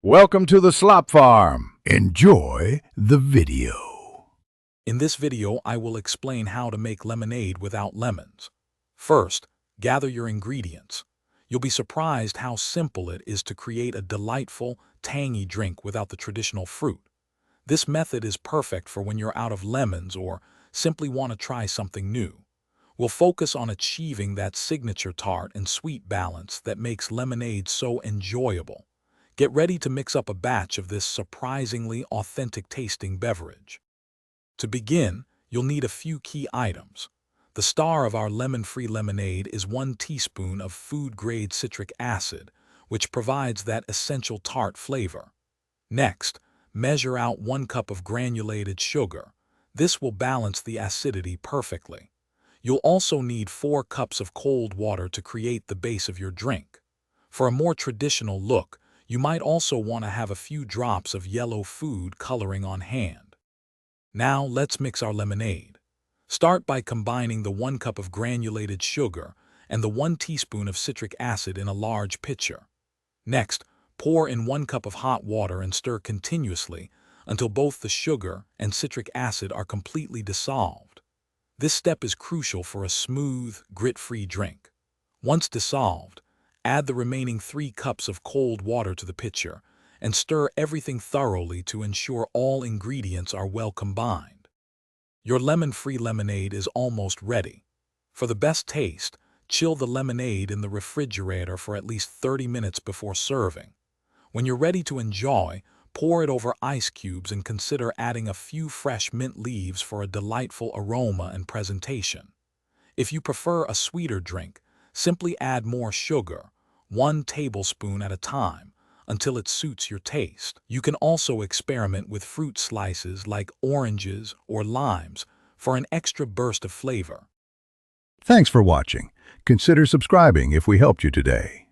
Welcome to the Slop Farm. Enjoy the video. In this video, I will explain how to make lemonade without lemons. First, gather your ingredients. You'll be surprised how simple it is to create a delightful, tangy drink without the traditional fruit. This method is perfect for when you're out of lemons or simply want to try something new. We'll focus on achieving that signature tart and sweet balance that makes lemonade so enjoyable. Get ready to mix up a batch of this surprisingly authentic-tasting beverage. To begin, you'll need a few key items. The star of our lemon-free lemonade is 1 teaspoon of food-grade citric acid, which provides that essential tart flavor. Next, measure out 1 cup of granulated sugar. This will balance the acidity perfectly. You'll also need 4 cups of cold water to create the base of your drink. For a more traditional look, you might also want to have a few drops of yellow food coloring on hand. Now let's mix our lemonade. Start by combining the 1 cup of granulated sugar and the 1 teaspoon of citric acid in a large pitcher. Next, pour in 1 cup of hot water and stir continuously until both the sugar and citric acid are completely dissolved. This step is crucial for a smooth, grit-free drink. Once dissolved, add the remaining 3 cups of cold water to the pitcher and stir everything thoroughly to ensure all ingredients are well combined. Your lemon-free lemonade is almost ready. For the best taste, chill the lemonade in the refrigerator for at least 30 minutes before serving. When you're ready to enjoy, pour it over ice cubes and consider adding a few fresh mint leaves for a delightful aroma and presentation. If you prefer a sweeter drink, simply add more sugar, 1 tablespoon at a time, until it suits your taste. You can also experiment with fruit slices like oranges or limes for an extra burst of flavor. Thanks for watching. Consider subscribing if we helped you today.